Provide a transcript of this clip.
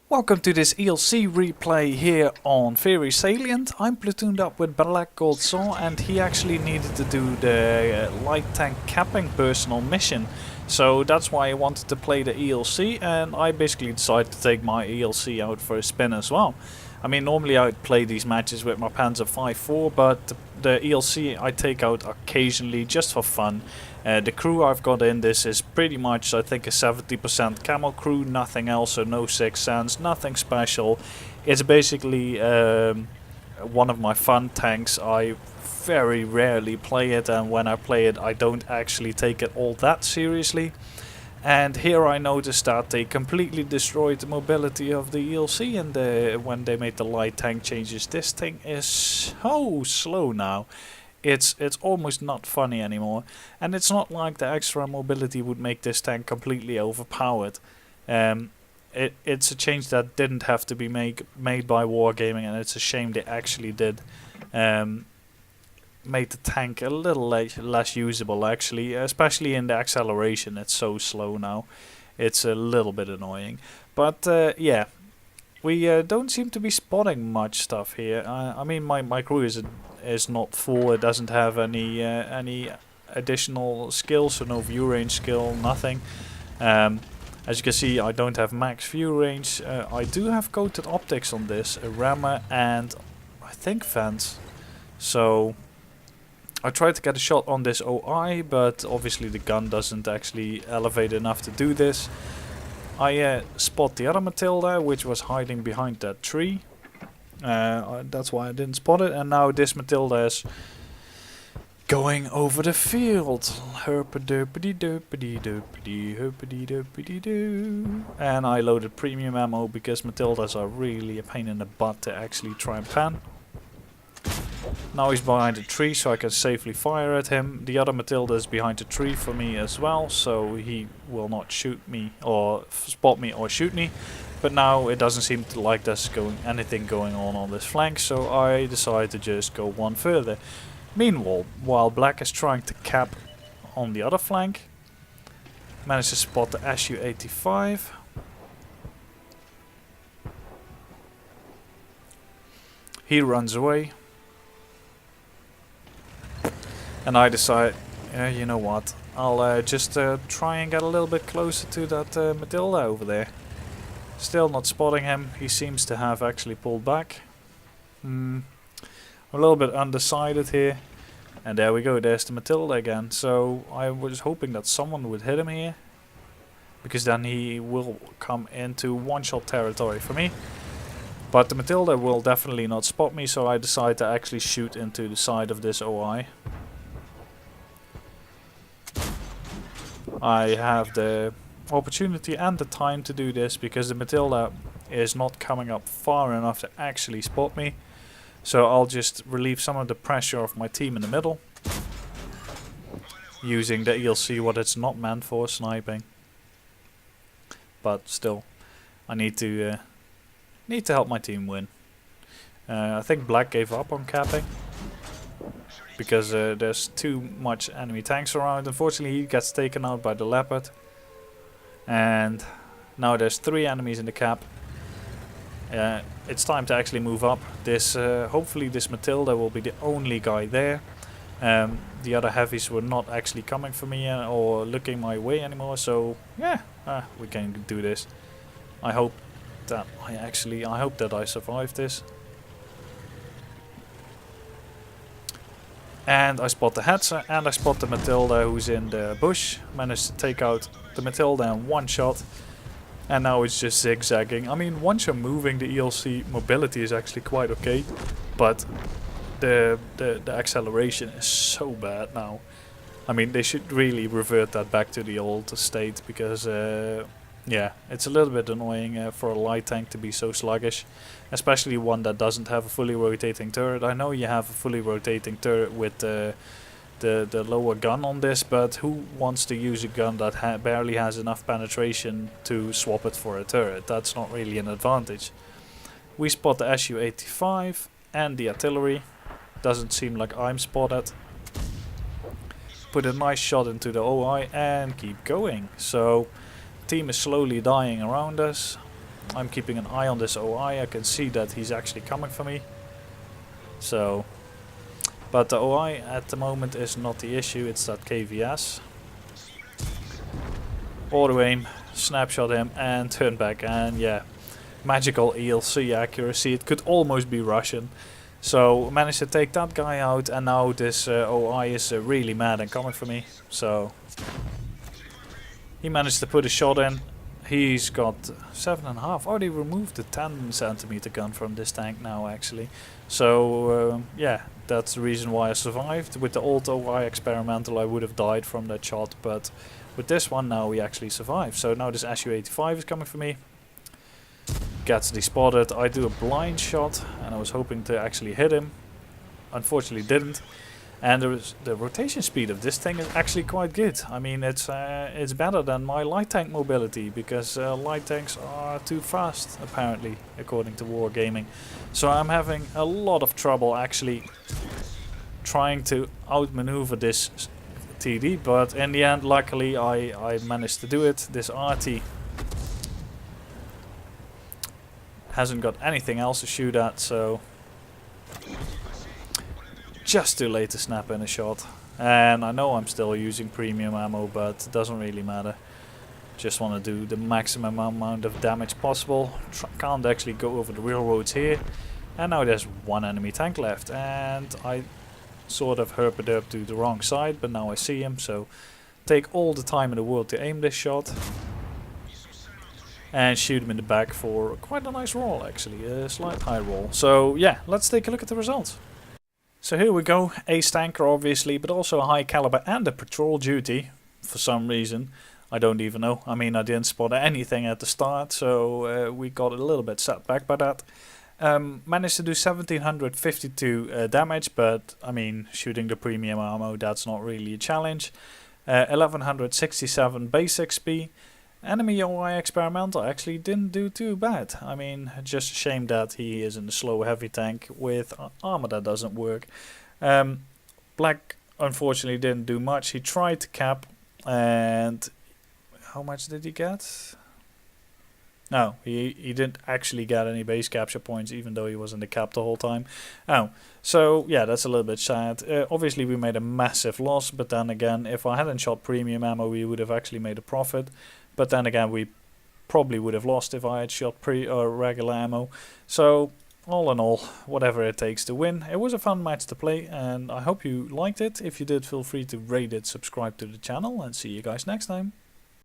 Welcome to this ELC replay here on Very Salient. I'm platooned up with Black Gold Saw and he actually needed to do the light tank capping personal mission. So that's why I wanted to play the ELC, and I basically decided to take my ELC out for a spin as well. I mean, normally I'd play these matches with my Panzer 5-4, but the ELC I take out occasionally just for fun. The crew I've got in this is pretty much, I think, a 70% camo crew, nothing else, so no Sixth Sense, nothing special. It's basically one of my fun tanks. I very rarely play it, and when I play it I don't actually take it all that seriously. And here I noticed that they completely destroyed the mobility of the ELC and when they made the light tank changes. This thing is so slow now. It's almost not funny anymore. And it's not like the extra mobility would make this tank completely overpowered. It's a change that didn't have to be made by Wargaming, and it's a shame they actually did. Made the tank a little less usable actually, especially in the acceleration. It's so slow now. It's a little bit annoying. But yeah, we don't seem to be spotting much stuff here. I mean, my crew is not full. It doesn't have any additional skills, so no view range skill, nothing. As you can see, I don't have max view range. I do have coated optics on this, a rammer and I think fence. So I tried to get a shot on this OI, but obviously the gun doesn't actually elevate enough to do this. I spot the other Matilda, which was hiding behind that tree. That's why I didn't spot it. And now this Matilda is going over the field. And I loaded premium ammo because Matildas are really a pain in the butt to actually try and pan. Now he's behind a tree, so I can safely fire at him. The other Matilda is behind a tree for me as well, so he will not shoot me or spot me or shoot me. But now it doesn't seem to like there's anything going on this flank, so I decided to just go one further. Meanwhile, while Black is trying to cap on the other flank, managed to spot the Su-85. He runs away. And I decide, you know what, I'll just try and get a little bit closer to that Matilda over there. Still not spotting him. He seems to have actually pulled back. I'm a little bit undecided here. And there we go, there's the Matilda again. So I was hoping that someone would hit him here, because then he will come into one-shot territory for me. But the Matilda will definitely not spot me, so I decide to actually shoot into the side of this OI. I have the opportunity and the time to do this because the Matilda is not coming up far enough to actually spot me. So I'll just relieve some of the pressure of my team in the middle, using the ELC what it's not meant for, sniping. But still, I need to help my team win. I think Black gave up on capping, because there's too much enemy tanks around. Unfortunately, he gets taken out by the Leopard. And now there's 3 enemies in the cap. It's time to actually move up. Hopefully this Matilda will be the only guy there. The other heavies were not actually coming for me or looking my way anymore. So yeah, we can do this. I hope that I survive this. And I spot the Hetzer and I spot the Matilda who's in the bush. Managed to take out the Matilda in one shot. And now it's just zigzagging. I mean, once you're moving, the ELC mobility is actually quite okay. But the acceleration is so bad now. I mean, they should really revert that back to the old state, because yeah, it's a little bit annoying for a light tank to be so sluggish, especially one that doesn't have a fully rotating turret. I know you have a fully rotating turret with the lower gun on this, but who wants to use a gun that barely has enough penetration to swap it for a turret? That's not really an advantage. We spot the Su-85 and the artillery. Doesn't seem like I'm spotted. Put a nice shot into the OI and keep going. So team is slowly dying around us. I'm keeping an eye on this OI. I can see that he's actually coming for me. So, but the OI at the moment is not the issue, it's that KVS. Auto aim, snapshot him and turn back, and yeah, magical ELC accuracy. It could almost be Russian. So managed to take that guy out, and now this OI is really mad and coming for me. So he managed to put a shot in. He's got 7.5. Oh, they removed the 10 centimeter gun from this tank now actually. So yeah, that's the reason why I survived. With the old OI experimental I would have died from that shot, but with this one now we actually survived. So now this SU-85 is coming for me. Gets spotted. I do a blind shot and I was hoping to actually hit him. Unfortunately didn't. And the rotation speed of this thing is actually quite good. I mean, it's better than my light tank mobility, because light tanks are too fast apparently, according to Wargaming. So I'm having a lot of trouble actually trying to outmaneuver this TD, but in the end luckily I managed to do it. This RT hasn't got anything else to shoot at, so just too late to snap in a shot. And I know I'm still using premium ammo, but it doesn't really matter. Just want to do the maximum amount of damage possible. Can't actually go over the railroads here. And now there's one enemy tank left, and I sort of herped up to the wrong side, but now I see him, so take all the time in the world to aim this shot and shoot him in the back for quite a nice roll actually, a slight high roll. So yeah, let's take a look at the results. So here we go, ace tanker obviously, but also a high caliber and a patrol duty for some reason. I don't even know. I mean, I didn't spot anything at the start, so we got a little bit set back by that. Managed to do 1752 damage, but I mean, shooting the premium ammo, that's not really a challenge. 1167 base XP. Enemy OI experimental actually didn't do too bad. I mean, just a shame that he is in the slow heavy tank with armor that doesn't work. Black unfortunately didn't do much. He tried to cap, and how much did he get? No, he didn't actually get any base capture points, even though he was in the cap the whole time. Oh, so yeah, that's a little bit sad. Obviously we made a massive loss, but then again, if I hadn't shot premium ammo we would have actually made a profit. But then again, we probably would have lost if I had shot regular ammo. So all in all, whatever it takes to win. It was a fun match to play, and I hope you liked it. If you did, feel free to rate it, subscribe to the channel, and see you guys next time.